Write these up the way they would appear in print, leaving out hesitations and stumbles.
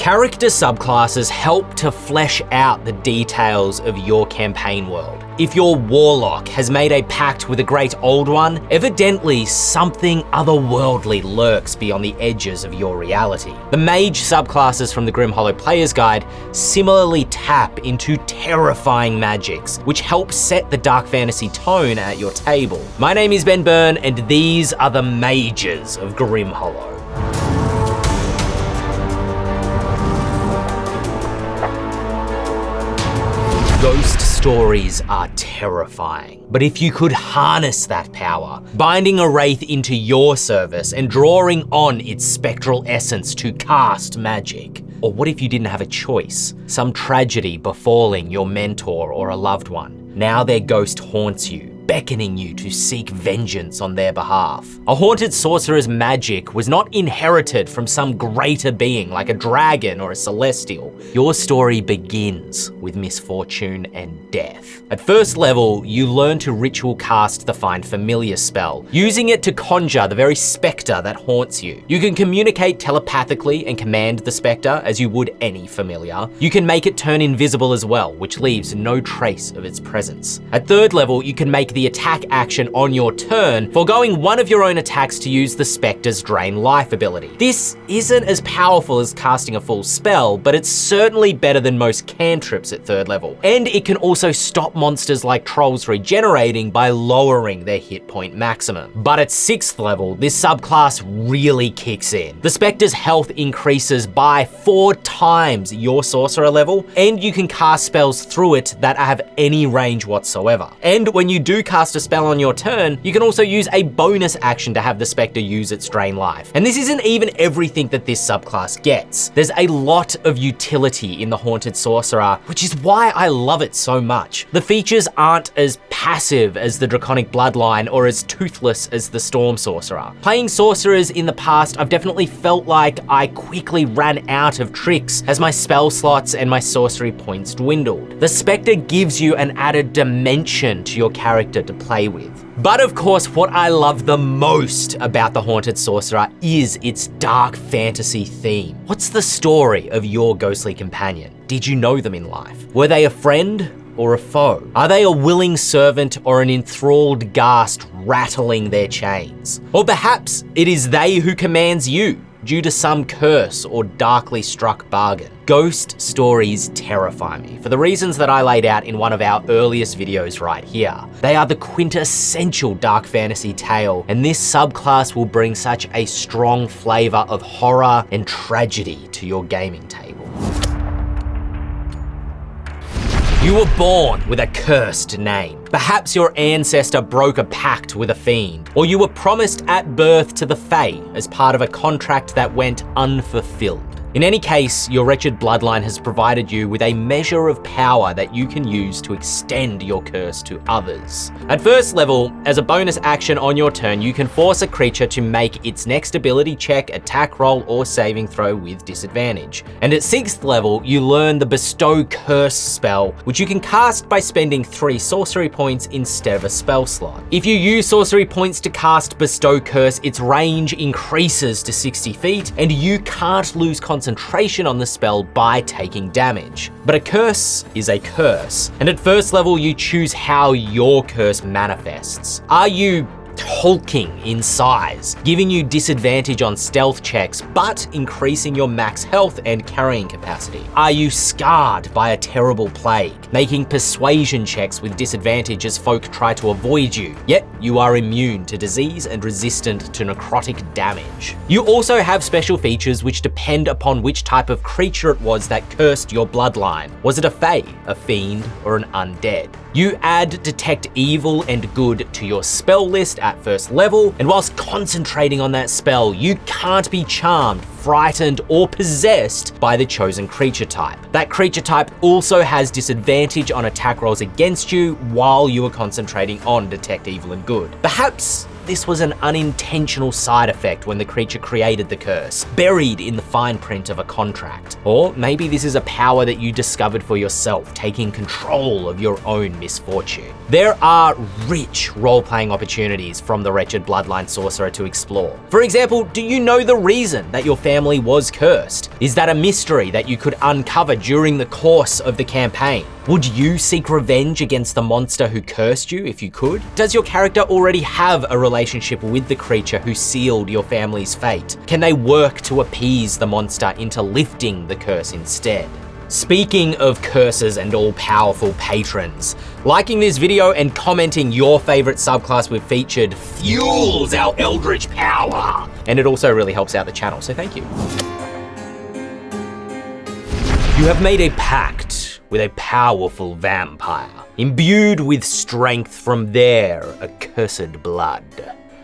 Character subclasses help to flesh out the details of your campaign world. If your Warlock has made a pact with a Great Old One, evidently something otherworldly lurks beyond the edges of your reality. The Mage subclasses from the Grim Hollow Player's Guide similarly tap into terrifying magics, which help set the dark fantasy tone at your table. My name is Ben Byrne, and these are the Mages of Grim Hollow. Ghost stories are terrifying, but if you could harness that power, binding a wraith into your service and drawing on its spectral essence to cast magic. Or what if you didn't have a choice? Some tragedy befalling your mentor or a loved one. Now their ghost haunts you, beckoning you to seek vengeance on their behalf. A haunted sorcerer's magic was not inherited from some greater being like a dragon or a celestial. Your story begins with misfortune and death. At first level, you learn to ritual cast the Find Familiar spell, using it to conjure the very spectre that haunts you. You can communicate telepathically and command the spectre as you would any familiar. You can make it turn invisible as well, which leaves no trace of its presence. At third level, you can make the attack action on your turn, foregoing one of your own attacks to use the Spectre's Drain Life ability. This isn't as powerful as casting a full spell, but it's certainly better than most cantrips at third level. And it can also stop monsters like trolls regenerating by lowering their hit point maximum. But at 6th level, this subclass really kicks in. The Spectre's health increases by 4 times your sorcerer level, and you can cast spells through it that have any range whatsoever. And when you do cast a spell on your turn, you can also use a bonus action to have the Spectre use its Drain Life. And this isn't even everything that this subclass gets. There's a lot of utility in the Haunted Sorcerer, which is why I love it so much. The features aren't as passive as the Draconic Bloodline or as toothless as the Storm Sorcerer. Playing sorcerers in the past, I've definitely felt like I quickly ran out of tricks as my spell slots and my sorcery points dwindled. The Spectre gives you an added dimension to your character to play with. But of course, what I love the most about the Haunted Sorcerer is its dark fantasy theme. What's the story of your ghostly companion? Did you know them in life? Were they a friend or a foe? Are they a willing servant or an enthralled ghast rattling their chains? Or perhaps it is they who commands you due to some curse or darkly struck bargain. Ghost stories terrify me for the reasons that I laid out in one of our earliest videos right here. They are the quintessential dark fantasy tale, and this subclass will bring such a strong flavor of horror and tragedy to your gaming table. You were born with a cursed name. Perhaps your ancestor broke a pact with a fiend, or you were promised at birth to the Fae as part of a contract that went unfulfilled. In any case, your wretched bloodline has provided you with a measure of power that you can use to extend your curse to others. At first level, as a bonus action on your turn, you can force a creature to make its next ability check, attack roll, or saving throw with disadvantage. And at 6th level, you learn the Bestow Curse spell, which you can cast by spending 3 sorcery points instead of a spell slot. If you use sorcery points to cast Bestow Curse, its range increases to 60 feet, and you can't lose concentration on the spell by taking damage. But a curse is a curse, and at first level you choose how your curse manifests. Are you hulking in size, giving you disadvantage on stealth checks, but increasing your max health and carrying capacity? Are you scarred by a terrible plague, making persuasion checks with disadvantage as folk try to avoid you, yet you are immune to disease and resistant to necrotic damage? You also have special features which depend upon which type of creature it was that cursed your bloodline. Was it a fae, a fiend, or an undead? You add Detect Evil and Good to your spell list at first level, and whilst concentrating on that spell, you can't be charmed, frightened, or possessed by the chosen creature type. That creature type also has disadvantage on attack rolls against you while you are concentrating on Detect Evil and Good. Perhaps this was an unintentional side effect when the creature created the curse, buried in the fine print of a contract. Or maybe this is a power that you discovered for yourself, taking control of your own misfortune. There are rich role-playing opportunities from the Wretched Bloodline Sorcerer to explore. For example, do you know the reason that your family was cursed? Is that a mystery that you could uncover during the course of the campaign? Would you seek revenge against the monster who cursed you if you could? Does your character already have a relationship with the creature who sealed your family's fate? Can they work to appease the monster into lifting the curse instead? Speaking of curses and all-powerful patrons, liking this video and commenting your favorite subclass we've featured fuels our eldritch power. And it also really helps out the channel, so thank you. You have made a pact with a powerful vampire, imbued with strength from their accursed blood.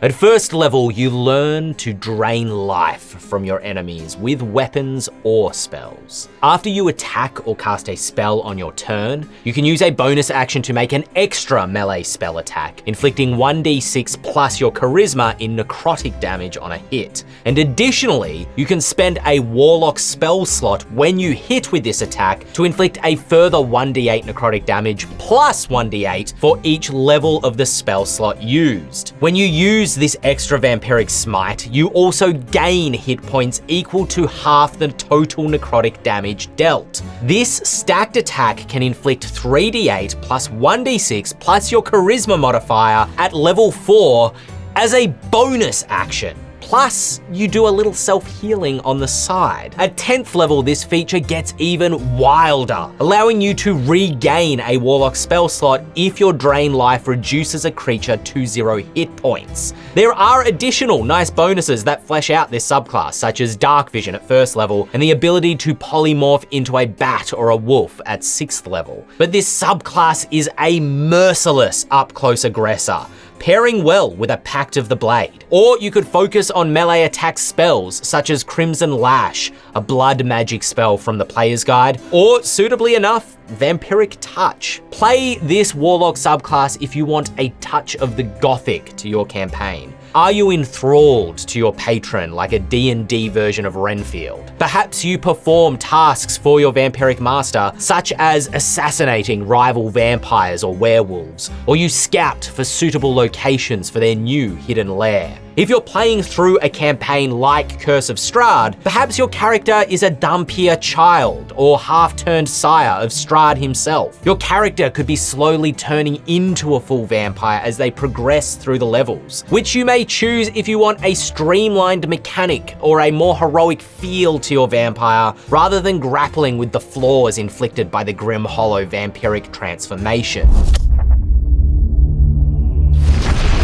At first level, you learn to drain life from your enemies with weapons or spells. After you attack or cast a spell on your turn, you can use a bonus action to make an extra melee spell attack, inflicting 1d6 plus your charisma in necrotic damage on a hit. And additionally, you can spend a warlock spell slot when you hit with this attack to inflict a further 1d8 necrotic damage plus 1d8 for each level of the spell slot used. When you use this extra vampiric smite, you also gain hit points equal to half the total necrotic damage dealt. This stacked attack can inflict 3d8 plus 1d6 plus your charisma modifier at level 4 as a bonus action. Plus, you do a little self-healing on the side. At 10th level, this feature gets even wilder, allowing you to regain a Warlock spell slot if your drain life reduces a creature to 0 hit points. There are additional nice bonuses that flesh out this subclass, such as Dark Vision at 1st level, and the ability to polymorph into a bat or a wolf at 6th level. But this subclass is a merciless up-close aggressor, pairing well with a Pact of the Blade. Or you could focus on melee attack spells such as Crimson Lash, a blood magic spell from the player's guide, or suitably enough, Vampiric Touch. Play this Warlock subclass if you want a touch of the Gothic to your campaign. Are you enthralled to your patron like a D&D version of Renfield? Perhaps you perform tasks for your vampiric master, such as assassinating rival vampires or werewolves, or you scout for suitable locations for their new hidden lair. If you're playing through a campaign like Curse of Strahd, perhaps your character is a Dhampir child or half-turned sire of Strahd himself. Your character could be slowly turning into a full vampire as they progress through the levels, which you may choose if you want a streamlined mechanic or a more heroic feel to your vampire, rather than grappling with the flaws inflicted by the Grim Hollow vampiric transformation.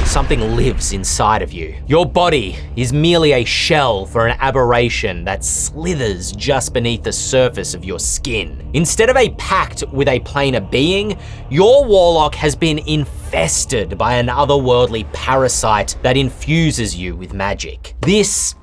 Something lives inside of you. Your body is merely a shell for an aberration that slithers just beneath the surface of your skin. Instead of a pact with a planar being, your warlock has been infested by an otherworldly parasite that infuses you with magic. This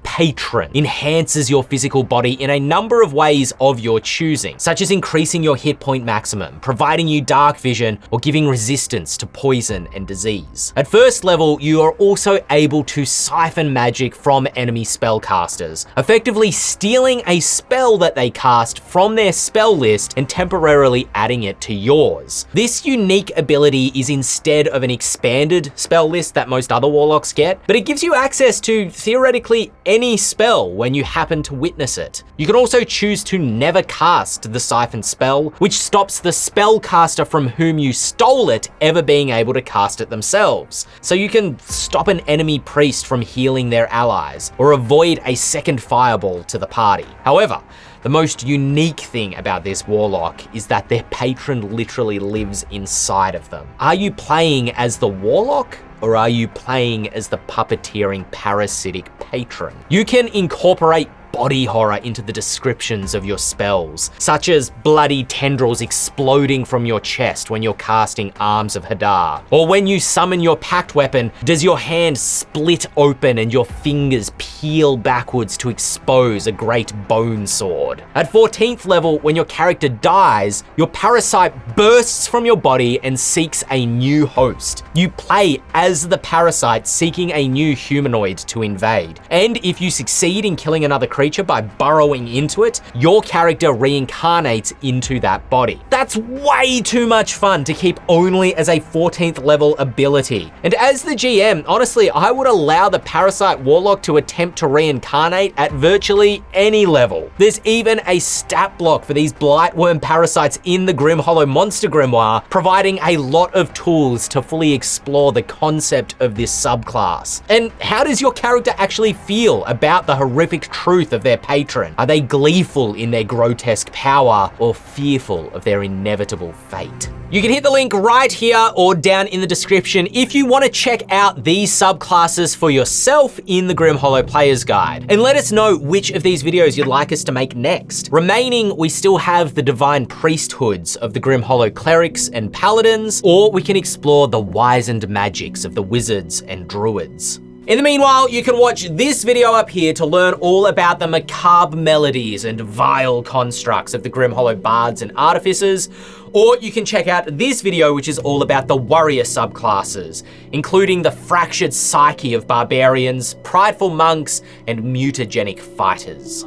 patron enhances your physical body in a number of ways of your choosing, such as increasing your hit point maximum, providing you dark vision, or giving resistance to poison and disease. At first level, you are also able to siphon magic from enemy spellcasters, effectively stealing a spell that they cast from their spell list and temporarily adding it to yours. This unique ability is instead of an expanded spell list that most other warlocks get, but it gives you access to theoretically any spell when you happen to witness it. You can also choose to never cast the siphon spell, which stops the spellcaster from whom you stole it ever being able to cast it themselves. So you can stop an enemy priest from healing their allies, or avoid a second fireball to the party. However, the most unique thing about this warlock is that their patron literally lives inside of them. Are you playing as the warlock, or are you playing as the puppeteering parasitic patron? You can incorporate body horror into the descriptions of your spells, such as bloody tendrils exploding from your chest when you're casting Arms of Hadar. Or when you summon your pact weapon, does your hand split open and your fingers peel backwards to expose a great bone sword? At 14th level, when your character dies, your parasite bursts from your body and seeks a new host. You play as the parasite seeking a new humanoid to invade. And if you succeed in killing another creature by burrowing into it, your character reincarnates into that body. That's way too much fun to keep only as a 14th level ability. And as the GM, honestly, I would allow the Parasite Warlock to attempt to reincarnate at virtually any level. There's even a stat block for these Blightworm parasites in the Grim Hollow Monster Grimoire, providing a lot of tools to fully explore the concept of this subclass. And how does your character actually feel about the horrific truth of their patron? Are they gleeful in their grotesque power or fearful of their inevitable fate? You can hit the link right here or down in the description if you want to check out these subclasses for yourself in the Grim Hollow Player's Guide. And let us know which of these videos you'd like us to make next. Remaining, we still have the divine priesthoods of the Grim Hollow clerics and paladins, or we can explore the wizened magics of the wizards and druids. In the meanwhile, you can watch this video up here to learn all about the macabre melodies and vile constructs of the Grim Hollow bards and artificers, or you can check out this video which is all about the warrior subclasses, including the fractured psyche of barbarians, prideful monks, and mutagenic fighters.